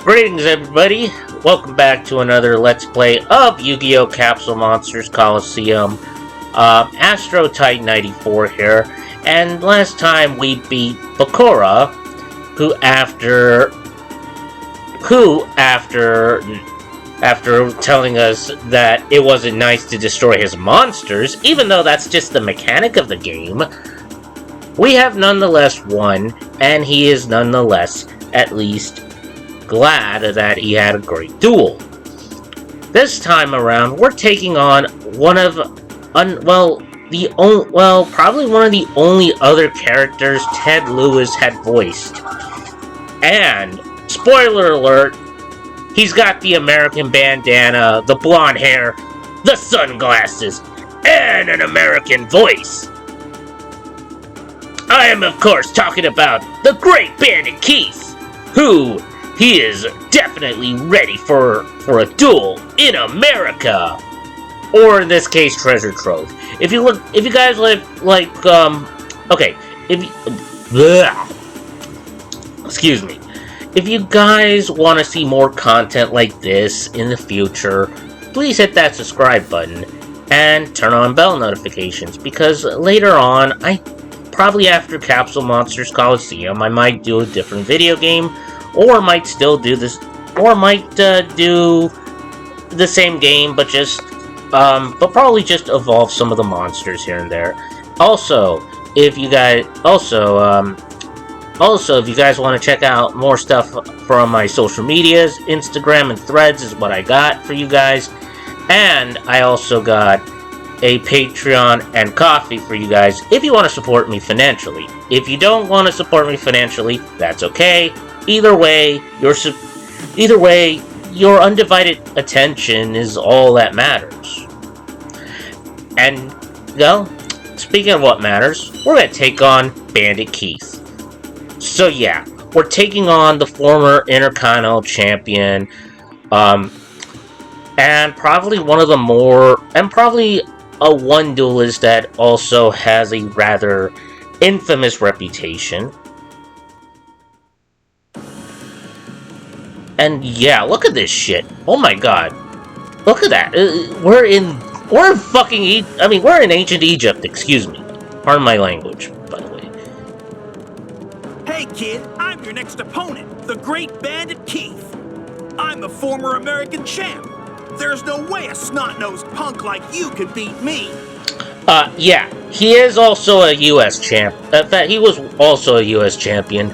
Greetings, everybody. Welcome back to another Let's Play of Yu-Gi-Oh! Capsule Monsters Coliseum. Astro Titan 94 here, and last time we beat Bakura, who after telling us that it wasn't nice to destroy his monsters, even though that's just the mechanic of the game, we have nonetheless won, and he is nonetheless at least glad that he had a great duel. This time around, we're taking on probably one of the only other characters Ted Lewis had voiced. And, spoiler alert, he's got the American bandana, the blonde hair, the sunglasses, and an American voice. I am, of course, talking about the great Bandit Keith, who he is definitely ready for a duel in America, or in this case, treasure trove. If you guys excuse me. If you guys want to see more content like this in the future, please hit that subscribe button and turn on bell notifications, because later on, probably after Capsule Monsters Coliseum, I might do a different video game, or might still do this, or might do the same game, but probably just evolve some of the monsters here and there. Also, if you guys want to check out more stuff from my social medias, Instagram and Threads is what I got for you guys, and I also got a Patreon and Kofi for you guys if you want to support me financially. If you don't want to support me financially, that's okay. Either way, your undivided attention is all that matters. And, well, speaking of what matters, we're going to take on Bandit Keith. So yeah, we're taking on the former Intercontinental champion, and probably one of the probably a one duelist that also has a rather infamous reputation. And yeah, look at this shit. Oh my god. Look at that. We're in ancient Egypt, excuse me. Pardon my language, by the way. Hey kid, I'm your next opponent, the great Bandit Keith. I'm the former American champ. There's no way a snot-nosed punk like you can beat me. Yeah. He is also a U.S. champ. In fact, he was also a U.S. champion.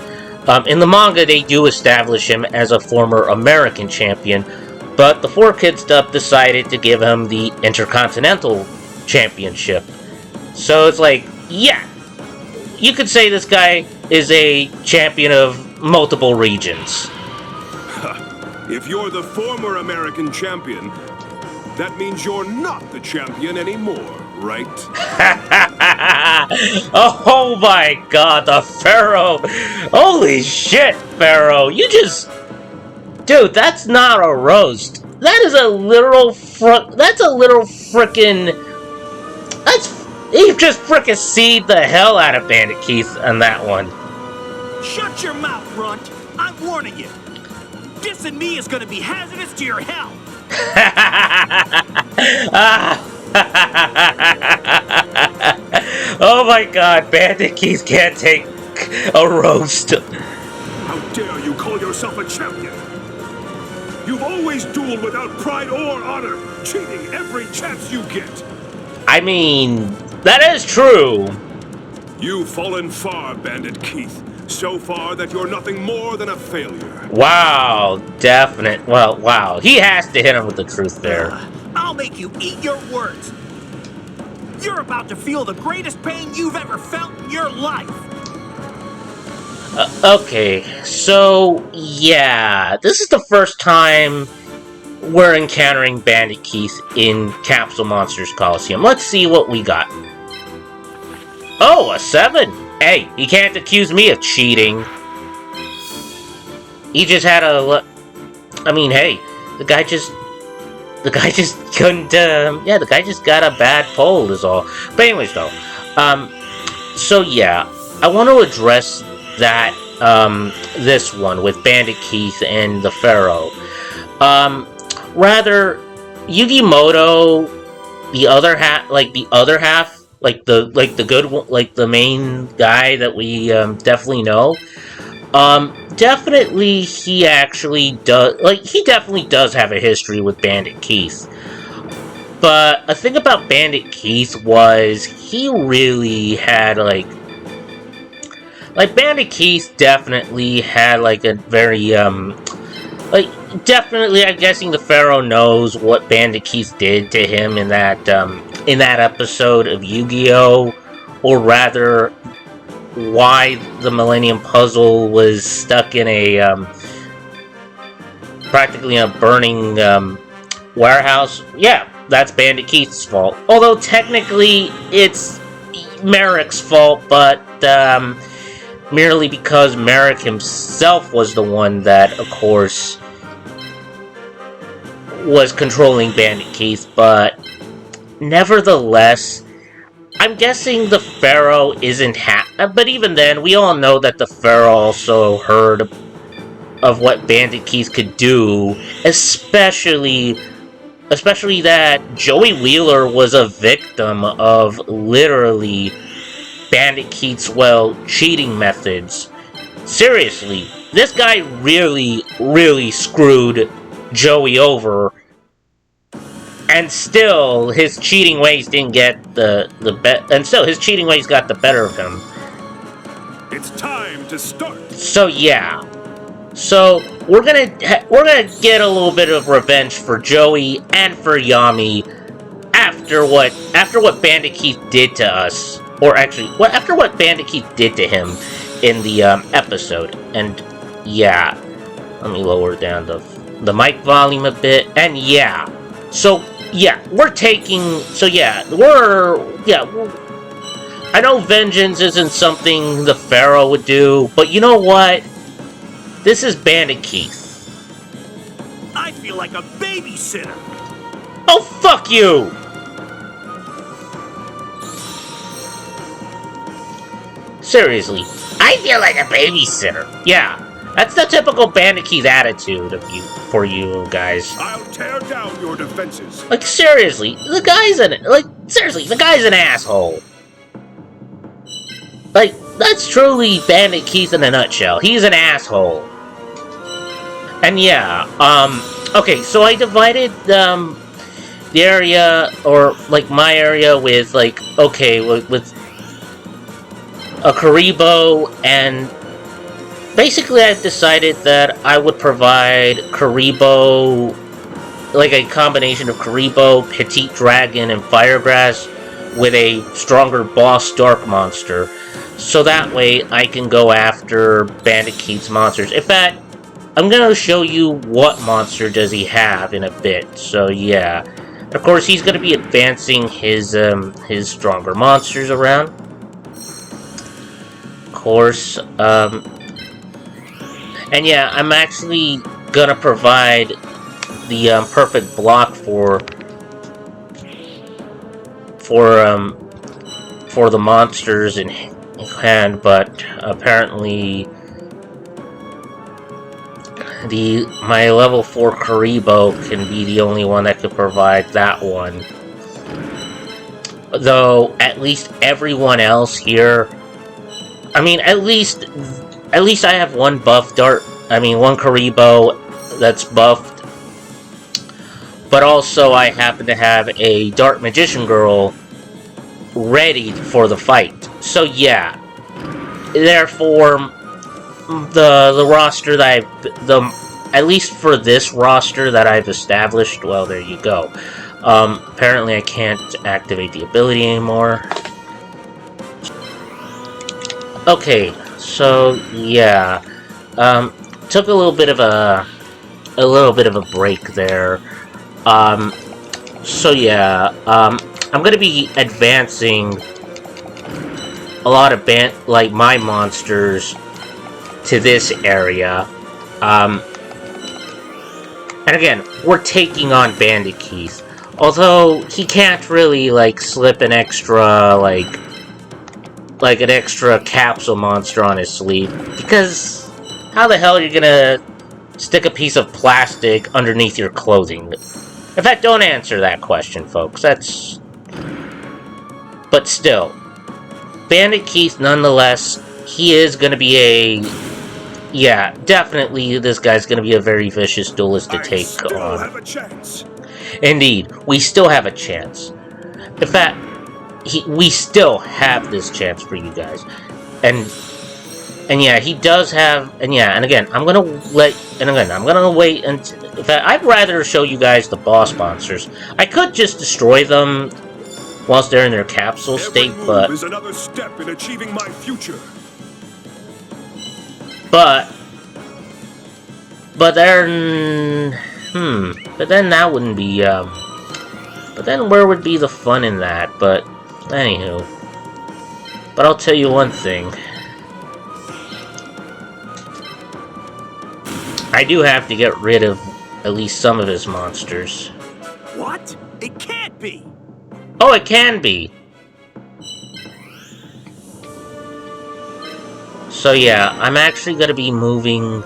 In the manga, they do establish him as a former American champion, but the 4Kids dub decided to give him the Intercontinental championship. So it's like, yeah, you could say this guy is a champion of multiple regions. If you're the former American champion, that means you're not the champion anymore, right? Oh my god, the Pharaoh! Holy shit, Pharaoh! Dude, that's not a roast. That is a literal you just frickin' seed the hell out of Bandit Keith on that one. Shut your mouth, Runt! I'm warning you. Dissing me is gonna be hazardous to your health. Oh my god, Bandit Keith can't take a roast. How dare you call yourself a champion? You've always dueled without pride or honor, cheating every chance you get. I mean, that is true. You've fallen far, Bandit Keith. So far that you're nothing more than a failure. Wow, definite. Well, wow. He has to hit him with the truth there. I'll make you eat your words. You're about to feel the greatest pain you've ever felt in your life. Okay, so, yeah. This is the first time we're encountering Bandit Keith in Capsule Monsters Coliseum. Let's see what we got. Oh, a 7. Hey, he can't accuse me of cheating. He just had hey, the guy just couldn't, the guy just got a bad poll is all. But anyways, though, so yeah, I want to address that this one with Bandit Keith and the Pharaoh. Rather, Yugimoto, the other half, like the good one, like the main guy that we definitely know. Definitely he actually does, like, he definitely does have a history with Bandit Keith. But a thing about Bandit Keith was he really had like Bandit Keith definitely had like a very like definitely I'm guessing the Pharaoh knows what Bandit Keith did to him in that episode of Yu-Gi-Oh! Or rather why the Millennium Puzzle was stuck in a practically in a burning warehouse. Yeah, that's Bandit Keith's fault. Although technically it's Merrick's fault, but merely because Merrick himself was the one that, of course, was controlling Bandit Keith. But nevertheless, I'm guessing the Pharaoh isn't but even then, we all know that the Pharaoh also heard of what Bandit Keith could do, especially that Joey Wheeler was a victim of literally Bandit Keith's, cheating methods. Seriously, this guy really, really screwed Joey over. And still, his cheating ways didn't get his cheating ways got the better of him. It's time to start. So yeah, we're gonna get a little bit of revenge for Joey and for Yami after what Bandit Keith did to us, or actually, after what Bandit Keith did to him in the episode. And yeah, let me lower down the mic volume a bit. And yeah, I know vengeance isn't something the Pharaoh would do, but you know what? This is Bandit Keith. I feel like a babysitter. Oh, fuck you! Seriously, I feel like a babysitter. Yeah, that's the typical Bandit Keith attitude for you guys. I'll tear down your defenses. Like, seriously, the guy's an asshole. Like, that's truly Bandit Keith in a nutshell. He's an asshole. And yeah, okay, so I divided, the area, or, like, my area with, like, okay, with a Karibo, and basically I've decided that I would provide Karibo, like a combination of Karibo, Petite Dragon, and Firegrass with a stronger boss Dark Monster. So that way I can go after Bandit Keith's monsters. In fact, I'm gonna show you what monster does he have in a bit. So yeah, of course he's gonna be advancing his stronger monsters around. Of course, and yeah, I'm actually gonna provide the perfect block for the monsters in hand, but apparently my level 4 Karibo can be the only one that could provide that one. Though at least everyone else here, I mean, at least I have one buff dart. I mean, one Karibo that's buffed. But also, I happen to have a Dark Magician Girl ready for the fight. So yeah, therefore, the roster that at least for this roster that I've established, well, there you go. Apparently, I can't activate the ability anymore. Okay, so yeah, took a little bit of a break there. So yeah, I'm gonna be advancing a lot of my monsters to this area. And again, we're taking on Bandit Keith. Although he can't really slip an extra like an extra capsule monster on his sleeve, because how the hell are you gonna stick a piece of plastic underneath your clothing? In fact, don't answer that question, folks. That's... But still, Bandit Keith, nonetheless, he is gonna be a... Yeah, definitely this guy's gonna be a very vicious duelist to take on. Have a chance. Indeed, we still have a chance. In fact, we still have this chance for you guys. And yeah, he does have, and again, I'm gonna wait until, in fact, I'd rather show you guys the boss monsters. I could just destroy them whilst they're in their capsule state, but... is another step in achieving my future. But then that wouldn't be, but then where would be the fun in that? But, anywho. But I'll tell you one thing. I do have to get rid of at least some of his monsters. What? It can't be! Oh, it can be! So yeah, I'm actually gonna be moving...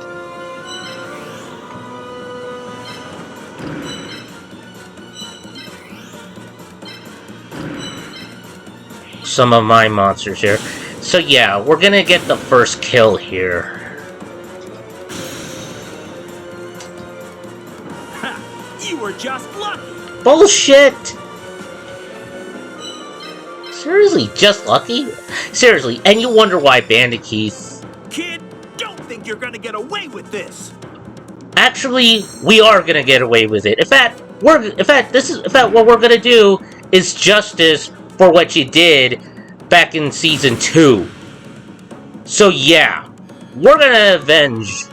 some of my monsters here. So yeah, we're gonna get the first kill here. You were just lucky! Bullshit! Seriously, just lucky? Seriously, and you wonder why Bandit Keith... Kid, don't think you're gonna get away with this! Actually, we are gonna get away with it. In fact, what we're gonna do is justice for what you did back in Season 2. So yeah, we're gonna avenge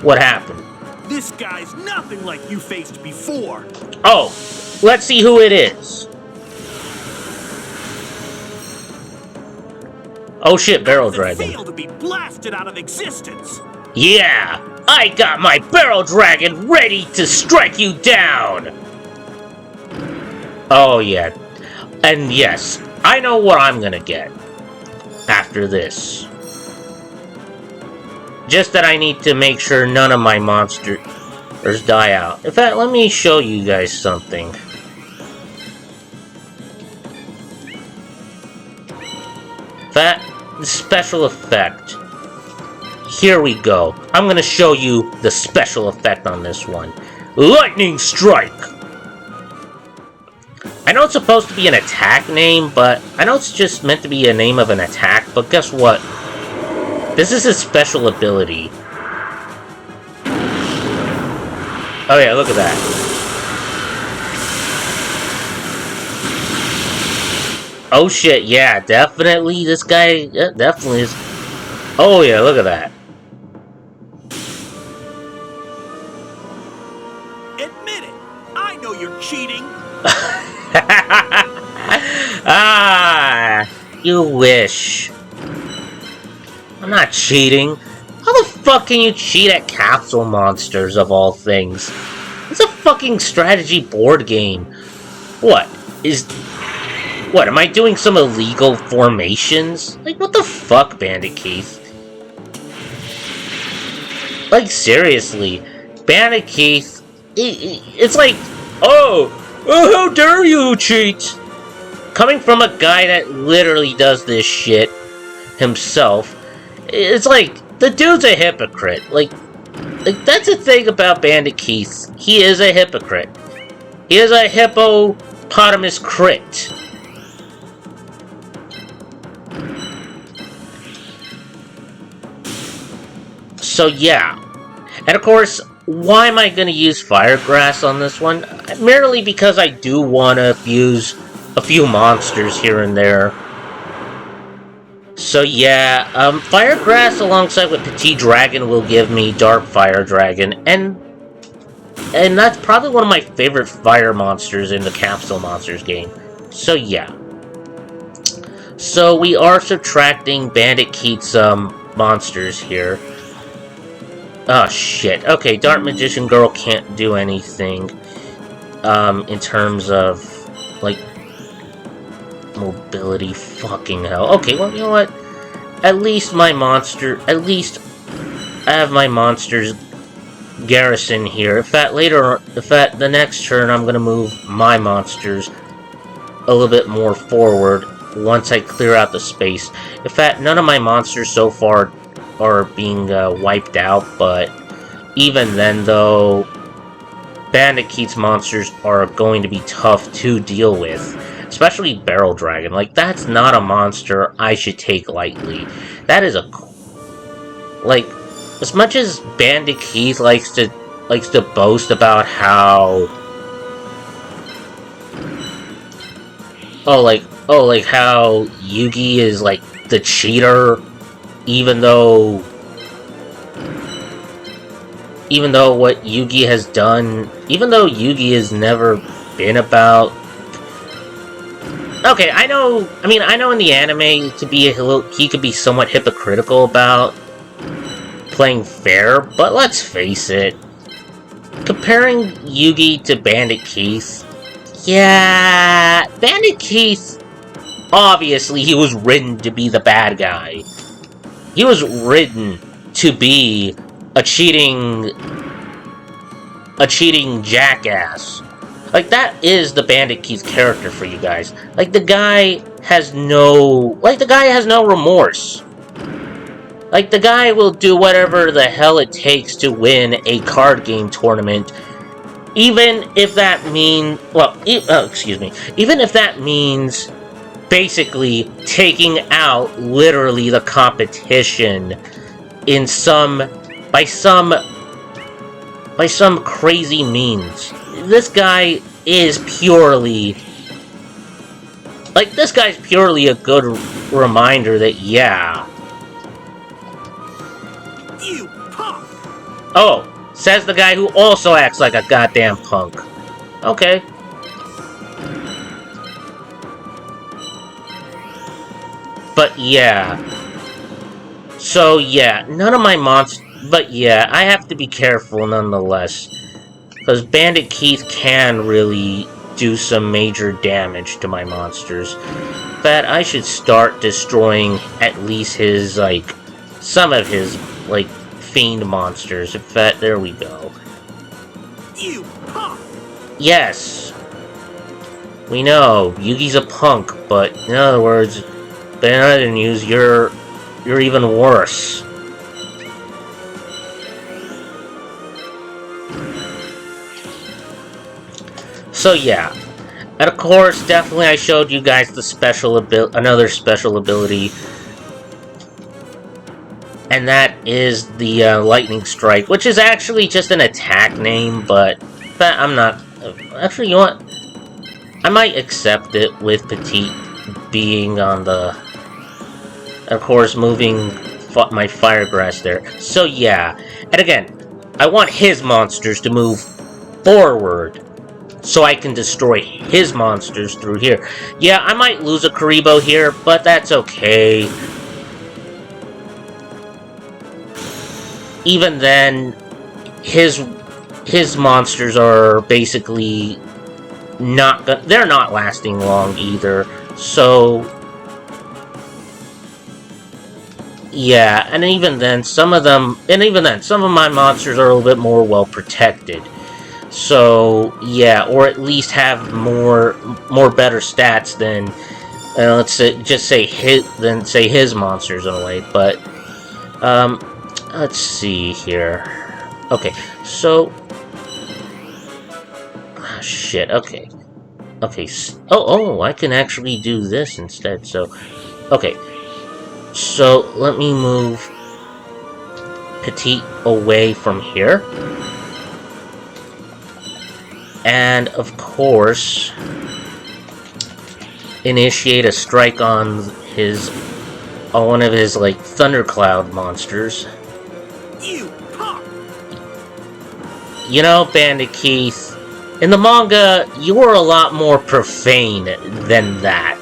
what happened. This guy's nothing like you faced before. Oh, let's see who it is. Oh shit, Barrel Dragon. Failed to be blasted out of existence. Yeah, I got my Barrel Dragon ready to strike you down. Oh yeah, and yes, I know what I'm gonna get after this. Just that I need to make sure none of my monsters die out. In fact, let me show you guys something. That special effect. Here we go. I'm gonna show you the special effect on this one. Lightning Strike! I know it's supposed to be an attack name, but I know it's just meant to be a name of an attack, but guess what? This is his special ability. Oh yeah, look at that. Oh shit, yeah, definitely, this guy, definitely is... Oh yeah, look at that. Admit it, I know you're cheating. Ah, you wish. I'm not cheating. How the fuck can you cheat at capsule monsters, of all things? It's a fucking strategy board game. What? What, am I doing some illegal formations? Like, what the fuck, Bandit Keith? Like, seriously. Bandit Keith, it's like, oh, how dare you cheat? Coming from a guy that literally does this shit himself, it's like, the dude's a hypocrite. Like that's the thing about Bandit Keith. He is a hypocrite. He is a hippopotamus crit. So yeah. And of course, why am I going to use Firegrass on this one? Merely because I do want to fuse a few monsters here and there. So yeah, Firegrass alongside with Petit Dragon will give me Dark Fire Dragon, and that's probably one of my favorite fire monsters in the Capsule Monsters game. So yeah. So we are subtracting Bandit Keith's monsters here. Oh shit. Okay, Dark Magician Girl can't do anything in terms of like mobility. Fucking hell. Okay, well, you know what? At least I have my monsters garrison here. If at the next turn, I'm gonna move my monsters a little bit more forward once I clear out the space. In fact, none of my monsters so far are being wiped out, but even then, though, Bandit Keith's monsters are going to be tough to deal with. Especially Barrel Dragon. Like, that's not a monster I should take lightly. That is a... Like, as much as Bandit Keith likes to boast about how... like how Yugi is, like, the cheater, even though what Yugi has done, even though Yugi has never been about... Okay, I know in the anime, he could be somewhat hypocritical about playing fair, but let's face it, comparing Yugi to Bandit Keith, yeah, Bandit Keith, obviously he was written to be the bad guy. He was written to be a cheating jackass. Like, that is the Bandit Keith character for you guys. Like, the guy has no remorse. Like, the guy will do whatever the hell it takes to win a card game tournament, even if that means, even if that means basically taking out literally the competition by some crazy means. This guy is purely a good reminder that, yeah. You punk! Oh, says the guy who also acts like a goddamn punk. Okay. But yeah. So yeah, none of my monsters... But yeah, I have to be careful nonetheless. Because Bandit Keith can really do some major damage to my monsters. But I should start destroying at least his, like... some of his, like, fiend monsters. In fact, there we go. You punk! Yes! We know, Yugi's a punk, but in other words, in other news, you're even worse. So yeah, and of course, definitely I showed you guys the another special ability, and that is the Lightning Strike, which is actually just an attack name, but that I'm not. Actually, you know what? I might accept it with Petite being on the, of course, moving my Firegrass there. So yeah, and again, I want his monsters to move forward, so I can destroy his monsters through here. Yeah, I might lose a Karibo here, but that's okay. Even then, his monsters are basically they're not lasting long either. So yeah, and even then, some of my monsters are a little bit more well protected. So yeah, or at least have more better stats than let's say his monsters in a way. But let's see here. Okay, so shit. Okay. Oh, I can actually do this instead. So okay. So let me move Petite away from here. And, of course, initiate a strike on one of his, like, Thundercloud monsters. You punk! You know, Bandit Keith, in the manga, you were a lot more profane than that.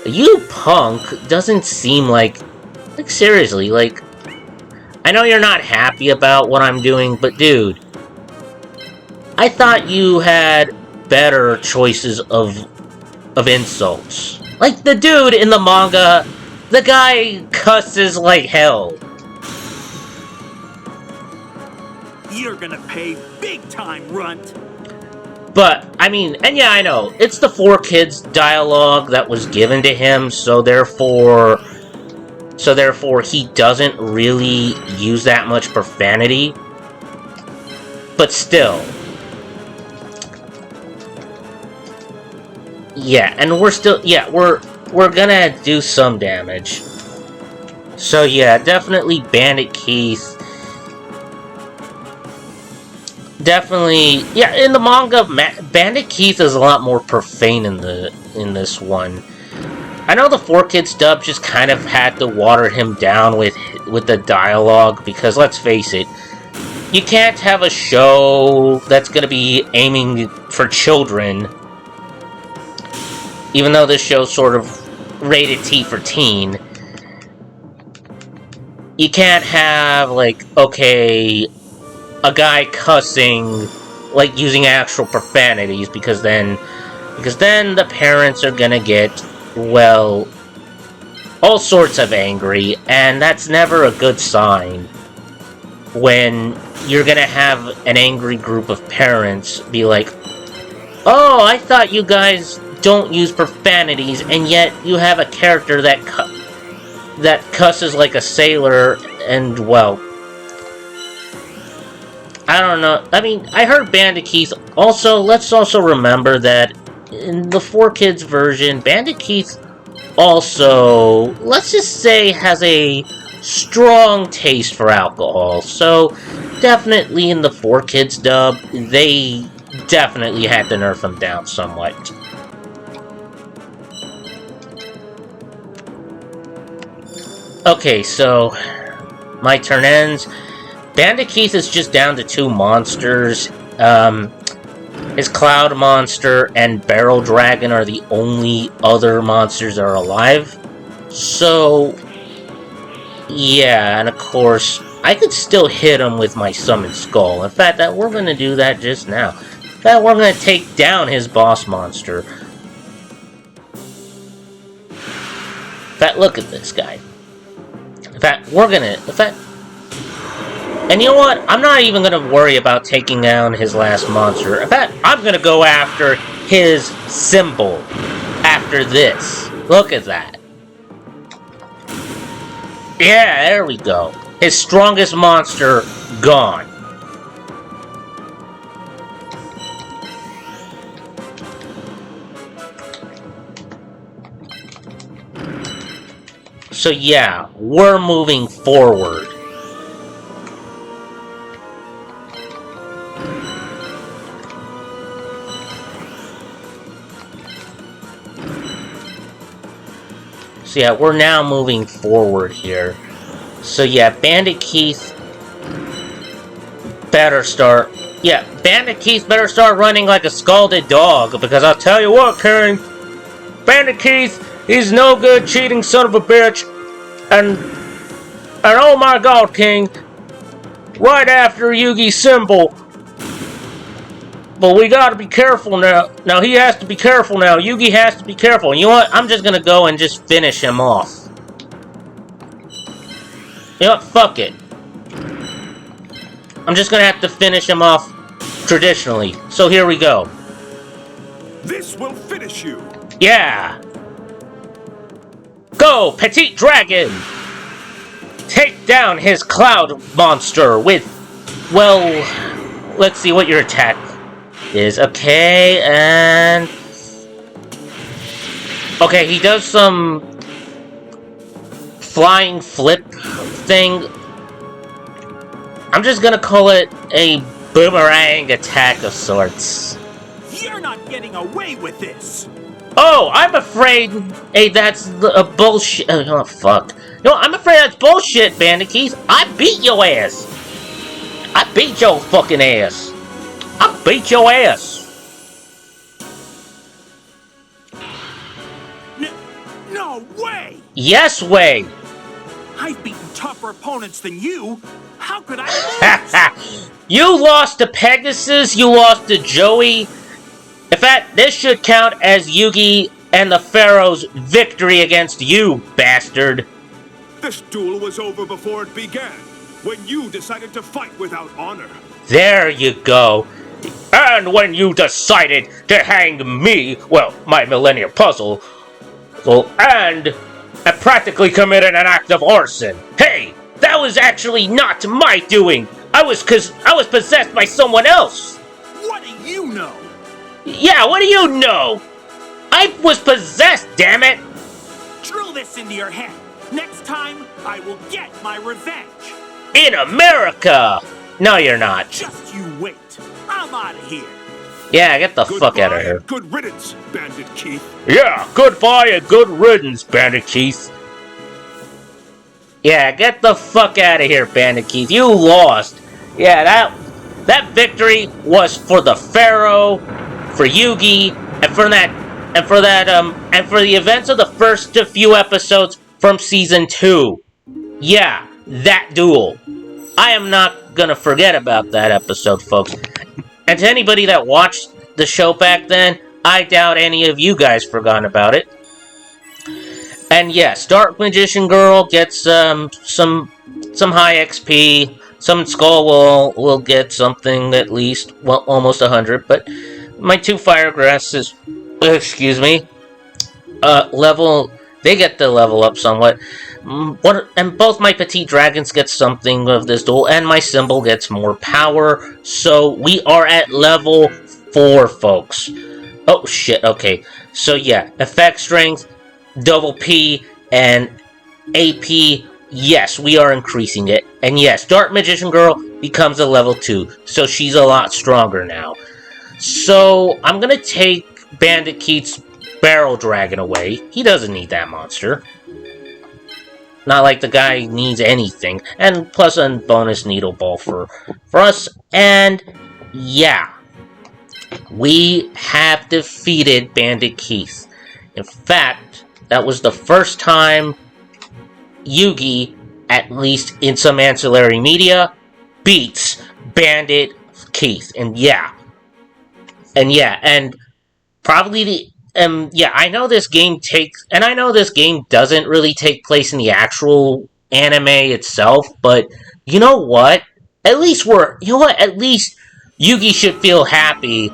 You punk doesn't seem like seriously, like, I know you're not happy about what I'm doing, but dude, I thought you had better choices of insults. Like, the dude in the manga, the guy cusses like hell. You're gonna pay big time, runt. But, I mean, and yeah, I know, it's the 4Kids dialogue that was given to him, so therefore he doesn't really use that much profanity. But still. Yeah, and we're gonna do some damage. So yeah, definitely Bandit Keith. Definitely, yeah, in the manga, Bandit Keith is a lot more profane in this one. I know the 4Kids dub just kind of had to water him down with the dialogue, because let's face it, you can't have a show that's going to be aiming for children, even though this show's sort of rated T for teen. You can't have, like, okay, a guy cussing, like, using actual profanities, because then the parents are gonna get, well, all sorts of angry, and that's never a good sign when you're gonna have an angry group of parents be like, oh, I thought you guys don't use profanities, and yet you have a character that cusses like a sailor, and, well, I don't know. I mean, I heard Bandit Keith. Also, let's also remember that in the 4Kids version, Bandit Keith also, let's just say, has a strong taste for alcohol. So, definitely in the 4Kids dub, they definitely had to nerf him down somewhat. Okay, so my turn ends. Bandit Keith is just down to 2 monsters. His Cloud Monster and Barrel Dragon are the only other monsters that are alive. So, yeah, and of course, I could still hit him with my Summon Skull. In fact, we're going to do that just now. In fact, we're going to take down his boss monster. In fact, look at this guy. In fact, and you know what? I'm not even going to worry about taking down his last monster. In fact, I'm going to go after his symbol after this. Look at that. Yeah, there we go. His strongest monster gone. So yeah, we're moving forward. So yeah, we're now moving forward here. So yeah, Bandit Keith better start... Yeah, Bandit Keith better start running like a scalded dog, because I'll tell you what, Karen, Bandit Keith, he's no good cheating son of a bitch, and oh my god, King, right after Yugi's symbol. But we gotta be careful now. Now, he has to be careful now. Yugi has to be careful. You know what? I'm just gonna go and just finish him off. You know what? Fuck it. I'm just gonna have to finish him off traditionally. So here we go. This will finish you. Yeah! Go, Petite Dragon! Take down his Cloud Monster with... Well, let's see what your attack is. Okay, and... Okay, he does some... flying flip thing. I'm just gonna call it a boomerang attack of sorts. You're not getting away with this! Oh, I'm afraid... Hey, that's a bullshit... Oh, fuck. No, I'm afraid that's bullshit, Bandit Keith. I beat your ass. I beat your fucking ass. I beat your ass. No way! Yes way. I've beaten tougher opponents than you. How could I lose? You lost to Pegasus, you lost to Joey. In fact, this should count as Yugi and the Pharaoh's victory against you, bastard. This duel was over before it began, when you decided to fight without honor. There you go. And when you decided to hang me, well, my Millennium Puzzle, and practically committed an act of arson. Hey, that was actually not my doing. I was possessed by someone else. What do you know? Yeah, what do you know? I was possessed, damn it. Drill this into your head. Next time, I will get my revenge. In America. No, you're not. Just you wait. I'm out of here. Yeah, get the fuck out of here. Good riddance, Bandit Keith. Yeah, goodbye and good riddance, Bandit Keith. Yeah, get the fuck out of here, Bandit Keith. You lost. Yeah, that victory was for the Pharaoh, for Yugi, and for the events of the first few episodes from season 2. Yeah, that duel. I am not gonna forget about that episode, folks. And to anybody that watched the show back then, I doubt any of you guys forgot about it. And yes, Dark Magician Girl gets some high XP. Some Skull will get something at least, well, almost 100. But my 2 Fire Grasses, excuse me, they get to level up somewhat. And both my Petite Dragons get something of this duel, and my Symbol gets more power. So we are at level 4, folks. Oh shit, okay. So yeah, Effect Strength, Double P, and AP, yes, we are increasing it. And yes, Dark Magician Girl becomes a level 2, so she's a lot stronger now. So I'm gonna take Bandit Keith's Barrel Dragon away. He doesn't need that monster. Not like the guy needs anything. And plus a bonus Needle Ball for us. And yeah, we have defeated Bandit Keith. In fact, that was the first time Yugi, at least in some ancillary media, beats Bandit Keith. And probably I know this game doesn't really take place in the actual anime itself, but you know what? At least Yugi should feel happy,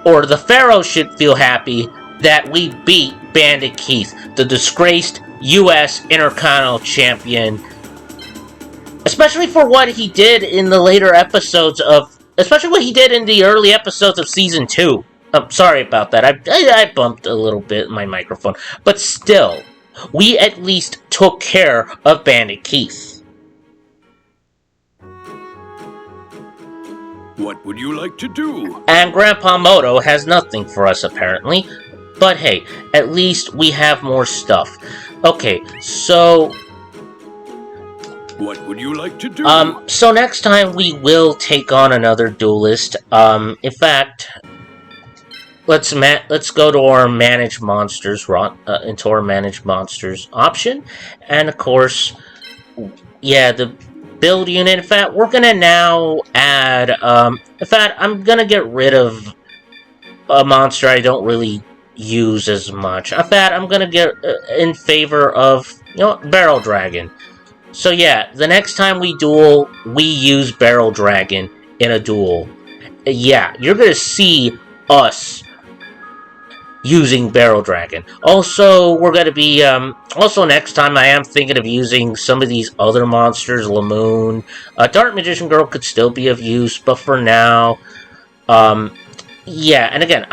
or the Pharaoh should feel happy that we beat Bandit Keith, the disgraced U.S. Intercontinental Champion, especially for what he did in the later episodes especially what he did in the early episodes of Season 2. I'm sorry about that. I bumped a little bit my microphone. But still, we at least took care of Bandit Keith. What would you like to do? And Grandpa Moto has nothing for us, apparently. But hey, at least we have more stuff. Okay, so what would you like to do? So next time we will take on another duelist. In fact, let's go to our manage monsters, into our manage monsters option, and of course, yeah, the build unit. In fact, we're gonna now add. In fact, I'm gonna get rid of a monster I don't really use as much. In fact, I'm gonna get in favor of Barrel Dragon. So yeah, the next time we duel, we use Barrel Dragon in a duel. Yeah, you're gonna see us using Barrel Dragon. Also, we're gonna be, also next time I am thinking of using some of these other monsters, Lamoon. Dark Magician Girl could still be of use, but for now, yeah, and again,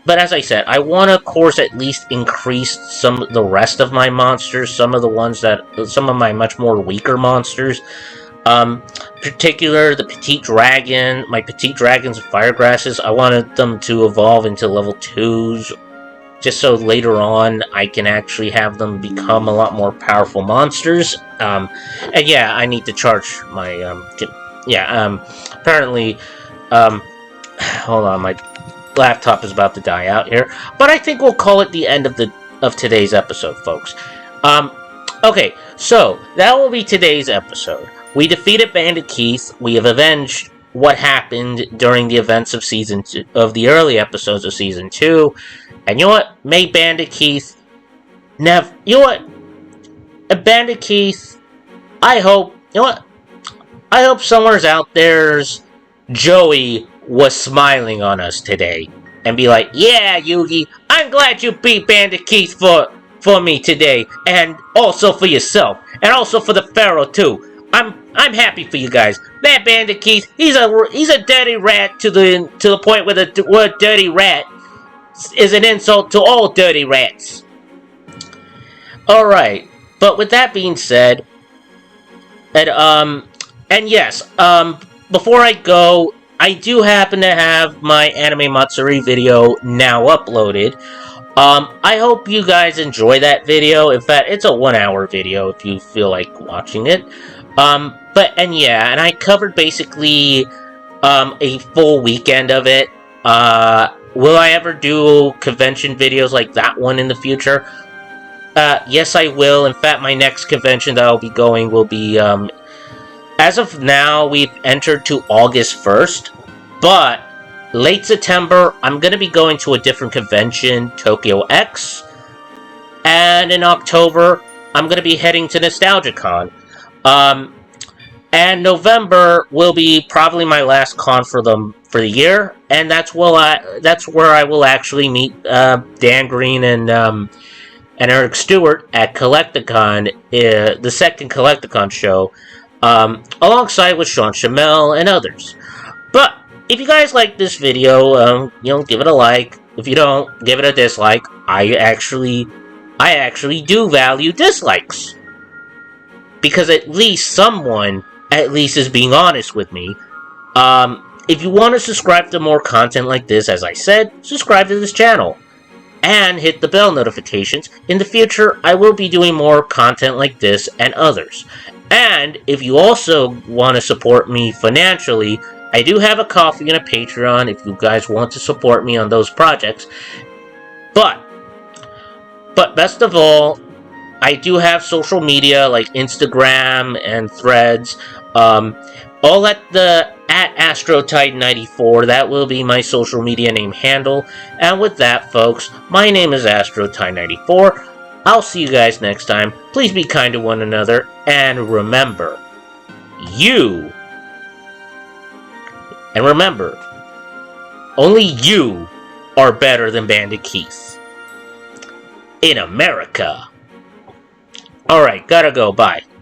but as I said, I want to, of course, at least increase the rest of my monsters, some of my much more weaker monsters. Particular, the Petite Dragon, my Petite Dragons and Fire Grasses, I wanted them to evolve into level 2s, just so later on I can actually have them become a lot more powerful monsters. And yeah, I need to charge my, apparently, hold on, my laptop is about to die out here, but I think we'll call it the end of today's episode, folks. Okay, so that will be today's episode. We defeated Bandit Keith. We have avenged what happened during the events of the early episodes of Season 2. And you know what? May Bandit Keith never. You know what? Bandit Keith, I hope. You know what? I hope somewhere's out there's Joey was smiling on us today and be like, yeah, Yugi, I'm glad you beat Bandit Keith for me today, and also for yourself, and also for the Pharaoh too. I'm happy for you guys. That Bandit Keith, he's a dirty rat to the point where the word dirty rat is an insult to all dirty rats. All right, but with that being said, and yes, before I go, I do happen to have my Anime Matsuri video now uploaded. I hope you guys enjoy that video. In fact, it's a 1-hour video if you feel like watching it. And I covered basically, a full weekend of it. Will I ever do convention videos like that one in the future? Yes, I will. In fact, my next convention that I'll be going will be, as of now, we've entered to August 1st, but late September, I'm going to be going to a different convention, Tokyo X, and in October, I'm going to be heading to NostalgiaCon. And November will be probably my last con for the year, and that's where I will actually meet Dan Green and Eric Stewart at Collecticon, the second Collecticon show, alongside with Sean Shamel and others. But if you guys like this video, give it a like. If you don't, give it a dislike. I actually do value dislikes, because at least someone is being honest with me. If you want to subscribe to more content like this, as I said, subscribe to this channel and hit the bell notifications. In the future, I will be doing more content like this and others. And if you also want to support me financially, I do have a Kofi and a Patreon if you guys want to support me on those projects. But best of all, I do have social media like Instagram and Threads, all at AstroTitan94. That will be my social media name handle. And with that, folks, my name is AstroTitan94. I'll see you guys next time. Please be kind to one another, and remember, only you are better than Bandit Keith. In America. Alright, gotta go, bye.